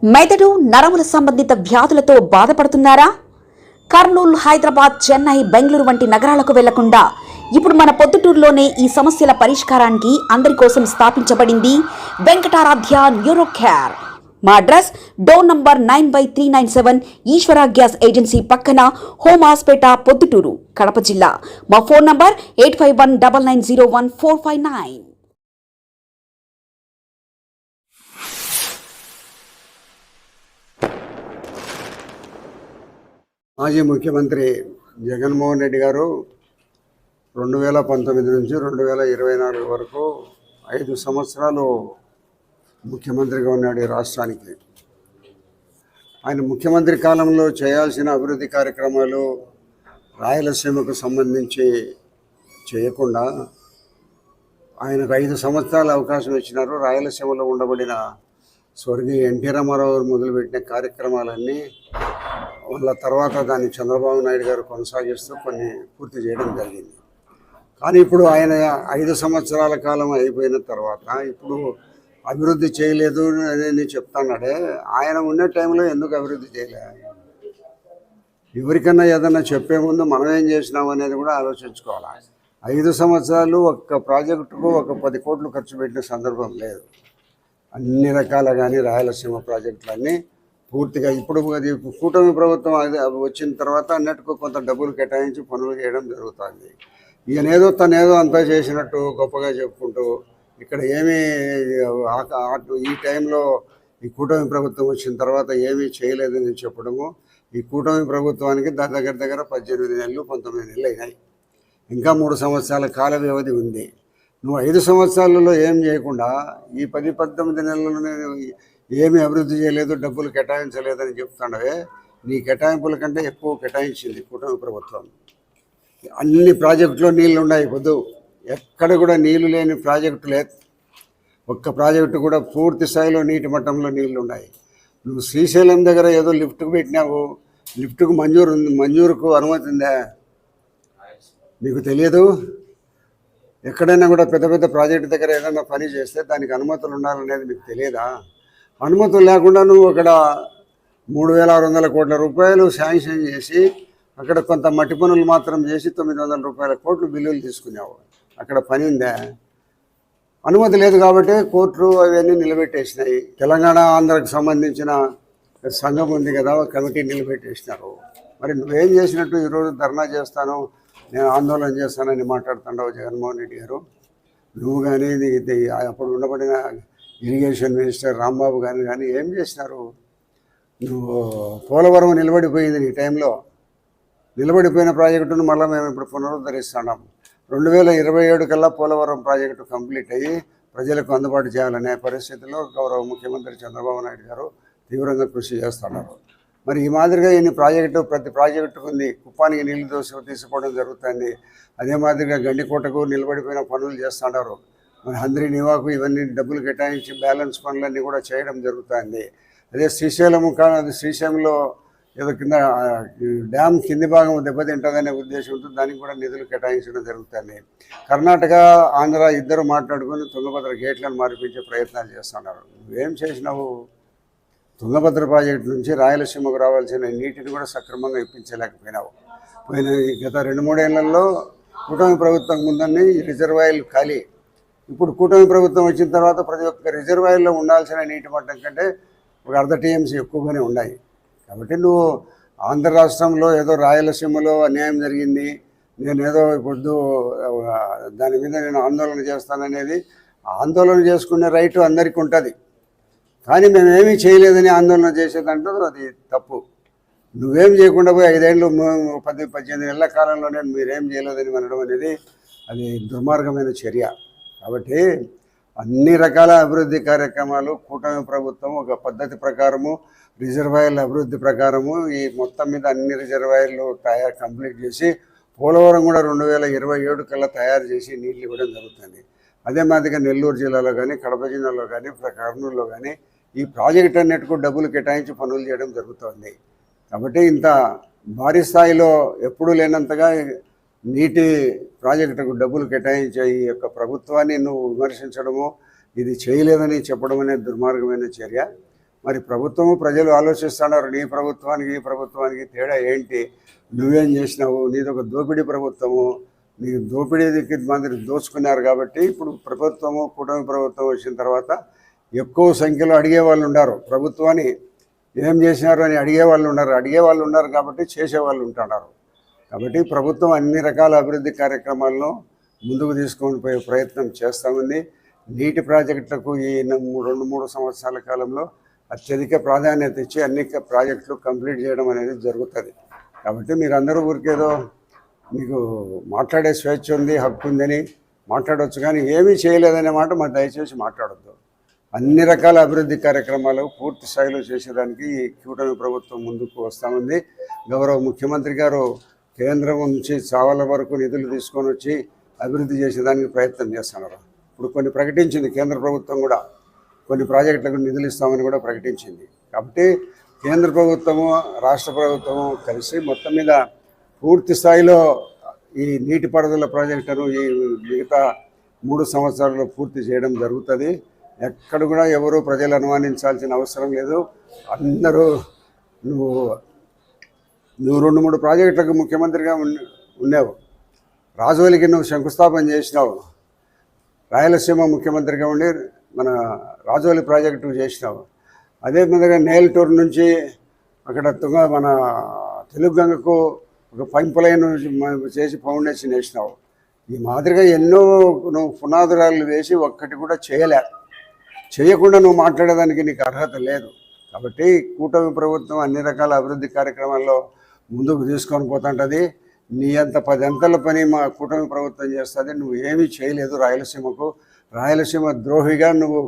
మెదడు నరముల సంబంధిత వ్యాధులతో బాధపడుతున్నారా? కర్నూలు, హైదరాబాద్, చెన్నై, బెంగళూరు వంటి నగరాలకు వెళ్లకుండా ఇప్పుడు మన పొద్దుటూరులోనే ఈ సమస్యల పరిష్కారానికి అందరి కోసం స్థాపించబడింది వెంకటారాధ్య న్యూరో కేర్. మా అడ్రస్ డోర్ నంబర్ 9/397 ఈశ్వర గ్యాస్ ఏజెన్సీ పక్కన, హోమ్ హాస్పేట, పొద్దుటూరు, కడప జిల్లా. మా ఫోన్ నంబర్ 8519901459. మాజీ ముఖ్యమంత్రి జగన్మోహన్ రెడ్డి గారు 2019 నుంచి 2024 వరకు 5 సంవత్సరాలు ముఖ్యమంత్రిగా ఉన్నాడు ఈ రాష్ట్రానికి. ఆయన ముఖ్యమంత్రి కాలంలో చేయాల్సిన అభివృద్ధి కార్యక్రమాలు రాయలసీమకు సంబంధించి చేయకుండా ఆయనకు 5 సంవత్సరాల అవకాశం ఇచ్చినారు. రాయలసీమలో ఉండబడిన స్వర్గీయ ఎన్టీ రామారావు మొదలుపెట్టిన కార్యక్రమాలన్నీ వాళ్ళ తర్వాత దాన్ని చంద్రబాబు నాయుడు గారు కొనసాగిస్తూ కొన్ని పూర్తి చేయడం జరిగింది. కానీ ఇప్పుడు ఆయన 5 సంవత్సరాల కాలం అయిపోయిన తర్వాత ఇప్పుడు అభివృద్ధి చేయలేదు అని చెప్తున్నాడే. ఆయన ఉన్న టైంలో ఎందుకు అభివృద్ధి చేయలే? ఎవరికన్నా ఏదన్నా చెప్పే ముందు మనం ఏం చేసినాం అనేది కూడా ఆలోచించుకోవాలి. 5 సంవత్సరాలు ఒక్క ప్రాజెక్టుకు 10 కోట్లు ఖర్చు పెట్టిన సందర్భం లేదు. అన్ని రకాల కానీ రాయలసీమ ప్రాజెక్టులన్నీ పూర్తిగా ఇప్పుడు అది కూటమి ప్రభుత్వం వచ్చిన తర్వాత అన్నట్టుకు కొంత డబ్బులు కేటాయించి పనులు చేయడం జరుగుతుంది. ఈయనేదో తనేదో అంతా చేసినట్టు గొప్పగా చెప్పుకుంటూ ఇక్కడ ఏమీ ఈ టైంలో ఈ కూటమి ప్రభుత్వం వచ్చిన తర్వాత ఏమీ చేయలేదని చెప్పడము. ఈ కూటమి ప్రభుత్వానికి దగ్గర 18 నెలలు 19 నెలలు అయినాయి. ఇంకా 3 సంవత్సరాల కాల వ్యవధి ఉంది. నువ్వు 5 సంవత్సరాలలో ఏం చేయకుండా ఈ 10-19 నెలలను ఏమీ అభివృద్ధి చేయలేదు, డబ్బులు కేటాయించలేదని చెప్తున్నావే. నీ కేటాయింపుల కంటే ఎక్కువ కేటాయించింది కూటమి ప్రభుత్వం. అన్ని ప్రాజెక్టులో నీళ్లు ఉన్నాయి. పొద్దు ఎక్కడ కూడా నీళ్లు లేని ప్రాజెక్టు లేదు. ఒక్క ప్రాజెక్టు కూడా పూర్తి స్థాయిలో నీటి మట్టంలో నీళ్లు ఉన్నాయి. నువ్వు శ్రీశైలం దగ్గర ఏదో లిఫ్ట్కు పెట్టినావు. లిఫ్ట్కు మంజూరుకు అనుమతి ఉందా? మీకు తెలియదు? ఎక్కడైనా కూడా పెద్ద ప్రాజెక్టు దగ్గర ఏదైనా పని చేస్తే దానికి అనుమతులు ఉండాలనేది మీకు తెలియదా? అనుమతులు లేకుండా నువ్వు అక్కడ 3,600 కోట్ల రూపాయలు శాంక్షన్ చేసి అక్కడ కొంత మట్టి పనులు మాత్రం చేసి 900 కోట్ల బిల్లులు తీసుకున్నావు. అక్కడ పని ఉందా? అనుమతి లేదు కాబట్టి కోర్టు అవన్నీ నిలబెట్టేసినాయి. తెలంగాణ, ఆంధ్రాకి సంబంధించిన సంఘం ఉంది కదా, కమిటీ నిలబెట్టేసినారు. మరి నువ్వేం చేసినట్టు ఈరోజు ధర్నా చేస్తాను, నేను ఆందోళన చేస్తానని మాట్లాడుతున్నావు జగన్మోహన్ రెడ్డి గారు. నువ్వు కానీ అప్పుడు ఉండబడిన ఇరిగేషన్ మినిస్టర్ రాంబాబు కానీ ఏం చేసినారు? నువ్వు పోలవరం నిలబడిపోయింది నీ టైంలో. నిలబడిపోయిన ప్రాజెక్టును మళ్ళీ మేము ఇప్పుడు పునరుద్ధరిస్తున్నాం. 2027 కల్లా పోలవరం ప్రాజెక్టు కంప్లీట్ అయ్యి ప్రజలకు అందుబాటు చేయాలనే పరిస్థితిలో గౌరవ ముఖ్యమంత్రి చంద్రబాబు నాయుడు గారు తీవ్రంగా కృషి చేస్తున్నారు. మరి ఈ మాదిరిగా ప్రతి ప్రాజెక్టుకు ఉంది. కుప్పానికి నీళ్లు తీసుకోవడం జరుగుతుంది. అదే మాదిరిగా గండికోటకు నిలబడిపోయిన పనులు చేస్తున్నారు. మరి హంద్రి నివాకు ఇవన్నీ డబ్బులు కేటాయించి బ్యాలెన్స్ పనులన్నీ కూడా చేయడం జరుగుతుంది. అదే శ్రీశైలంలో ఏదో కింద డ్యామ్ కింది భాగం దెబ్బతింటుందనే ఉద్దేశంతో దానికి కూడా నిధులు కేటాయించడం జరుగుతుంది. కర్ణాటక, ఆంధ్ర ఇద్దరు మాట్లాడుకొని తుంగభద్ర గేట్లను మార్పించే ప్రయత్నాలు చేస్తున్నారు. నువ్వేం చేసినావు? తుంగభద్ర ప్రాజెక్టు నుంచి రాయలసీమకు రావాల్సిన నీటిని కూడా సక్రమంగా ఇప్పించలేకపోయినావు. గత 2-3 ఏళ్లలో కూటమి ప్రభుత్వం ముందని రిజర్వాయర్లు ఖాళీ. ఇప్పుడు కూటమి ప్రభుత్వం వచ్చిన తర్వాత ప్రతి ఒక్క రిజర్వాయర్లో ఉండాల్సిన నీటి మట్టం కంటే ఒక 1/2 TMC ఎక్కువగానే ఉన్నాయి. కాబట్టి నువ్వు ఆంధ్ర రాష్ట్రంలో ఏదో రాయలసీమలో అన్యాయం జరిగింది, నేనేదో ఇప్పుడు దాని మీద నేను ఆందోళన చేస్తాననేది, ఆందోళన చేసుకునే రైటు అందరికీ ఉంటుంది. కానీ మేమేమీ చేయలేదని ఆందోళన చేసేదంటూ అది తప్పు. నువ్వేం చేయకుండా పోయి 5 ఏళ్ళు 10-18 నెలల కాలంలోనే మీరేం చేయలేదని అనడం అనేది అది దుర్మార్గమైన చర్య. కాబట్టి అన్ని రకాల అభివృద్ధి కార్యక్రమాలు కూటమి ప్రభుత్వం ఒక పద్ధతి ప్రకారము, రిజర్వాయర్ల అభివృద్ధి ప్రకారము ఈ మొత్తం మీద అన్ని రిజర్వాయర్లు కంప్లీట్ చేసి పోలవరం కూడా 2027 కల్లా తయారు చేసి నీళ్ళు ఇవ్వడం జరుగుతుంది. అదే మాదిరిగా నెల్లూరు జిల్లాలో కానీ, కడప జిల్లాలో కానీ, కర్నూలులో కానీ ఈ ప్రాజెక్ట్ అన్నిటికీ డబ్బులు కేటాయించి పనులు చేయడం జరుగుతుంది. కాబట్టి ఇంత భారీ స్థాయిలో ఎప్పుడూ లేనంతగా నీటి ప్రాజెక్టుకు డబ్బులు కేటాయించే ఈ యొక్క ప్రభుత్వాన్ని నువ్వు విమర్శించడము, ఇది చేయలేదని చెప్పడం అనేది దుర్మార్గమైన చర్య. మరి ప్రభుత్వము ప్రజలు ఆలోచిస్తున్నారు, నీ ప్రభుత్వానికి ఈ ప్రభుత్వానికి తేడా ఏంటి, నువ్వేం చేసినావు, నీదొక దోపిడీ ప్రభుత్వము, నీ దోపిడీకి మంది దోచుకున్నారు కాబట్టి ఇప్పుడు ప్రభుత్వము కూటమి ప్రభుత్వం వచ్చిన తర్వాత ఎక్కువ సంఖ్యలో అడిగేవాళ్ళు ఉన్నారు, ప్రభుత్వాన్ని ఏం చేసినారు అని అడిగేవాళ్ళు ఉన్నారు కాబట్టి చేసేవాళ్ళు ఉంటున్నారు. కాబట్టి ప్రభుత్వం అన్ని రకాల అభివృద్ధి కార్యక్రమాలను ముందుకు తీసుకొని పోయే ప్రయత్నం చేస్తామంది. నీటి ప్రాజెక్టులకు ఈ 2-3 సంవత్సరాల కాలంలో అత్యధిక ప్రాధాన్యత ఇచ్చి అన్ని ప్రాజెక్టులు కంప్లీట్ చేయడం అనేది జరుగుతుంది. కాబట్టి మీరందరూ ఊరికేదో మీకు మాట్లాడే స్వేచ్ఛ ఉంది, హక్కు ఉందని మాట్లాడవచ్చు, కానీ ఏమీ చేయలేదనే మాట మరి దయచేసి మాట్లాడొద్దు. అన్ని రకాల అభివృద్ధి కార్యక్రమాలు పూర్తి స్థాయిలో చేసేదానికి ఈ కూటమి ప్రభుత్వం ముందుకు వస్తామంది. గౌరవ ముఖ్యమంత్రి గారు కేంద్రం నుంచి చాలా వరకు నిధులు తీసుకొని వచ్చి అభివృద్ధి చేసేదానికి ప్రయత్నం చేస్తున్నారు. ఇప్పుడు కొన్ని ప్రకటించింది కేంద్ర ప్రభుత్వం కూడా, కొన్ని ప్రాజెక్టులకు నిధులు ఇస్తామని కూడా ప్రకటించింది. కాబట్టి కేంద్ర ప్రభుత్వము రాష్ట్ర ప్రభుత్వము కలిసి మొత్తం మీద పూర్తి స్థాయిలో ఈ నీటిపారుదల ప్రాజెక్టును ఈ మిగతా 3 సంవత్సరాల్లో పూర్తి చేయడం జరుగుతుంది. ఎక్కడ కూడా ఎవరు ప్రజలు అనుమానించాల్సిన అవసరం లేదు. అందరూ నువ్వు 2-3 ప్రాజెక్టులకు ముఖ్యమంత్రిగా ఉన్నావు, రాజోలికి నువ్వు శంకుస్థాపన చేసినావు, రాయలసీమ ముఖ్యమంత్రిగా ఉండి మన రాజోలి ప్రాజెక్టు చేసినావు. అదే విధంగా నేల్టూరు నుంచి అక్కడ మన తెలుగు గంగకు ఒక పైప్ లైన్ చేసి ఫౌండేషన్ వేసినావు. ఈ మాదిరిగా ఎన్నో నువ్వు పునాదురాలు వేసి ఒక్కటి కూడా చేయకుండా నువ్వు మాట్లాడేదానికి నీకు అర్హత లేదు. కాబట్టి కూటమి ప్రభుత్వం అన్ని రకాల అభివృద్ధి కార్యక్రమాల్లో ముందుకు తీసుకొని పోతుంటుంది. నీ అంత 10 అంతల పని మా కూటమి ప్రభుత్వం చేస్తుంది. నువ్వు ఏమీ చేయలేదు రాయలసీమకు. రాయలసీమ ద్రోహిగా నువ్వు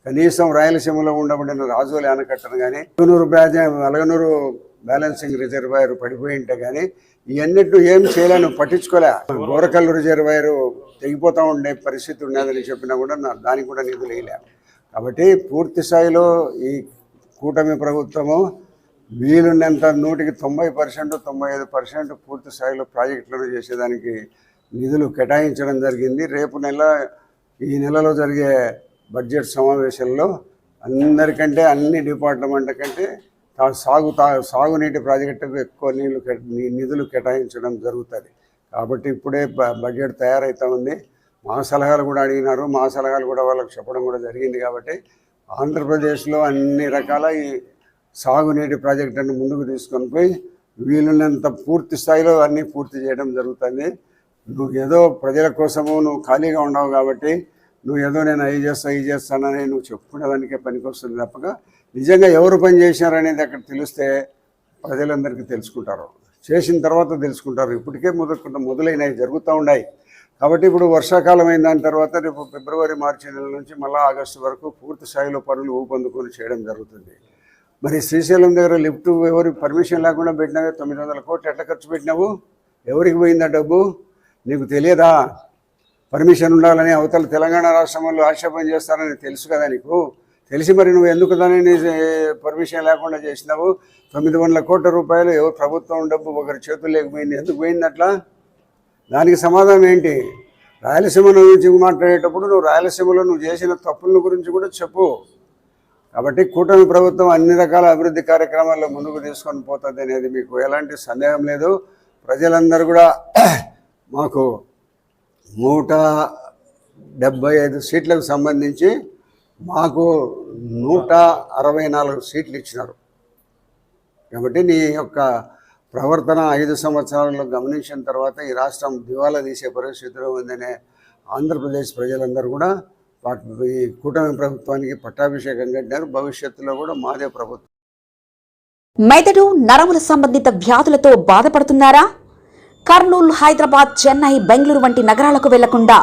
కనీసం రాయలసీమలో ఉండబడిన రాజోలి ఆనకట్టను కానీ అలగనూరు బ్యాలెన్సింగ్ రిజర్వాయర్ పడిపోయి ఉంటే కానీ ఇవన్నిటి ఏం చేయలే, నువ్వు పట్టించుకోలే. గోరకల్లు రిజర్వాయర్ తెగిపోతూ ఉండే పరిస్థితి ఉన్నదని చెప్పినా కూడా దానికి కూడా నిధులు వేయలే. కాబట్టి పూర్తి స్థాయిలో ఈ కూటమి ప్రభుత్వము వీలున్నంత 100% 95% పూర్తి స్థాయిలో ప్రాజెక్టులను చేసేదానికి నిధులు కేటాయించడం జరిగింది. ఈ నెలలో జరిగే బడ్జెట్ సమావేశంలో అందరికంటే అన్ని డిపార్ట్మెంట్ల కంటే సాగునీటి ప్రాజెక్టుకు ఎక్కువ నిధులు కేటాయించడం జరుగుతుంది. కాబట్టి ఇప్పుడే బడ్జెట్ తయారవుతూ ఉంది. మా సలహాలు కూడా అడిగినారు, మా సలహాలు కూడా వాళ్ళకి చెప్పడం కూడా జరిగింది. కాబట్టి ఆంధ్రప్రదేశ్లో అన్ని రకాల ఈ సాగునీటి ప్రాజెక్టులను ముందుకు తీసుకొని పోయి వీలున్నంత పూర్తి స్థాయిలో అన్నీ పూర్తి చేయడం జరుగుతుంది. నువ్వు ఏదో ప్రజల కోసము నువ్వు ఖాళీగా ఉండవు కాబట్టి నువ్వు ఏదో నేను అవి చేస్తానని నువ్వు చెప్పుకునేదానికే పనికొస్తుంది తప్పక నిజంగా ఎవరు పని చేశారనేది అక్కడ తెలిస్తే ప్రజలందరికీ తెలుసుకుంటారు, చేసిన తర్వాత తెలుసుకుంటారు. ఇప్పటికే మొదలైనవి జరుగుతూ ఉన్నాయి. కాబట్టి ఇప్పుడు వర్షాకాలం అయిన దాని తర్వాత రేపు ఫిబ్రవరి మార్చి నెల నుంచి మళ్ళీ ఆగస్టు వరకు పూర్తి స్థాయిలో పనులు ఊపందుకొని చేయడం జరుగుతుంది. మరి శ్రీశైలం దగ్గర లిఫ్ట్ ఎవరికి పర్మిషన్ లేకుండా పెట్టినావే, 900 కోట్లు ఎట్లా ఖర్చు పెట్టినావు? ఎవరికి పోయిందా డబ్బు? నీకు తెలియదా? పర్మిషన్ ఉండాలని అవతల తెలంగాణ రాష్ట్రంలో ఆక్షేపణ చేస్తారని తెలుసు కదా నీకు. తెలిసి మరి నువ్వు ఎందుకు దానిని పర్మిషన్ లేకుండా చేసినావు? 900 కోట్ల రూపాయలు ఎవరు ప్రభుత్వం డబ్బు ఒకరి చేతులు లేకపోయింది, ఎందుకు పోయింది అట్లా? దానికి సమాధానం ఏంటి? రాయలసీమ గురించి మాట్లాడేటప్పుడు నువ్వు రాయలసీమలో నువ్వు చేసిన తప్పుల గురించి కూడా చెప్పు. కాబట్టి కూటమి ప్రభుత్వం అన్ని రకాల అభివృద్ధి కార్యక్రమాల్లో ముందుకు తీసుకొని పోతుంది అనేది మీకు ఎలాంటి సందేహం లేదు. ప్రజలందరూ కూడా మాకు 175 సీట్లకు సంబంధించి మాకు 164 సీట్లు ఇచ్చినారు. కాబట్టి నీ యొక్క ప్రవర్తన 5 సంవత్సరాలలో గమనించిన తర్వాత ఈ రాష్ట్రం దివాలా తీసే పరిస్థితిలో ఉందనే ఆంధ్రప్రదేశ్ ప్రజలందరూ కూడా ఈ కూటమి ప్రభుత్వానికి పట్టాభిషేకం కట్టారు. భవిష్యత్తులో కూడా మాదే ప్రభుత్వం. మెదడు నరముల సంబంధిత వ్యాధులతో బాధపడుతున్నారా? కర్నూలు, హైదరాబాద్, చెన్నై, బెంగళూరు వంటి నగరాలకు వెళ్లకుండా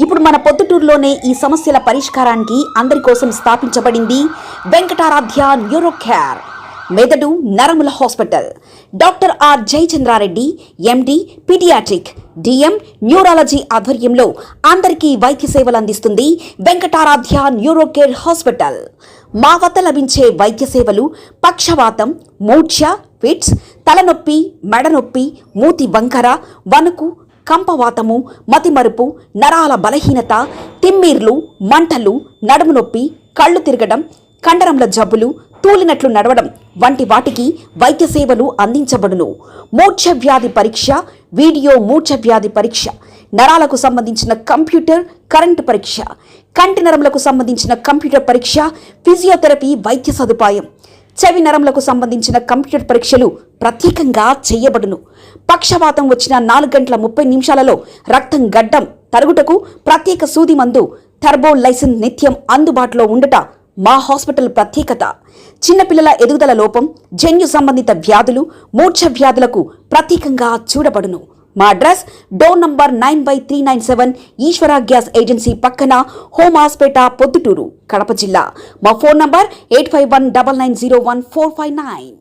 ఇప్పుడు మన పొద్దుటూరులోనే ఈ సమస్యల పరిష్కారానికి అందరి కోసం స్థాపించబడింది వెంకటారాధ్య న్యూరో కేర్ మెదడు నరముల hospital. Doctor R Jayachandra Reddy, MD, paediatric, DM, neurology ఆధ్వర్యంలో అందరికీ వైద్య సేవలు అందిస్తుంది వెంకటారాధ్య న్యూరో కేర్ హాస్పిటల్. మా వద్ద లభించే వైద్య సేవలు పక్షవాతం, మూర్ఛ, ఫిట్స్, తలనొప్పి, మెడనొప్పి, మూతి వంకర, వణుకు, కంపవాతము, మతిమరుపు, నరాల బలహీనత, తిమ్మిర్లు, మంటలు, నడుము నొప్పి, కళ్ళు తిరగడం, కండరముల జబ్బులు, తూలినట్లు నడవడం వంటి వాటికి వైద్య సేవలు అందించబడును. మూర్ఛ వ్యాధి పరీక్ష, వీడియో మూర్ఛ వ్యాధి పరీక్ష, నరాలకు సంబంధించిన కంప్యూటర్ కరెంటు పరీక్ష, కంటి నరములకు సంబంధించిన కంప్యూటర్ పరీక్ష, ఫిజియోథెరపీ వైద్య సదుపాయం, చెవి నరములకు సంబంధించిన కంప్యూటర్ పరీక్షలు ప్రత్యేకంగా చేయబడును. పక్షవాతం వచ్చిన 4 గంటల 30 నిమిషాలలో రక్తం గడ్డం తరుగుటకు ప్రత్యేక సూది మందు థర్బోలైసిన్ నిత్యం అందుబాటులో ఉండుట మా హాస్పిటల్ ప్రత్యేకత. చిన్నపిల్లల ఎదుగుదల లోపం, జన్యు సంబంధిత వ్యాధులు, మూర్ఛ వ్యాధులకు ప్రత్యేకంగా చూడబడును. మా అడ్రస్ డోర్ నంబర్ 9/397 ఈశ్వర గ్యాస్ ఏజెన్సీ పక్కన, హోమాస్పేట, పొద్దుటూరు, కడప జిల్లా. మా ఫోన్ నంబర్ 8519901459.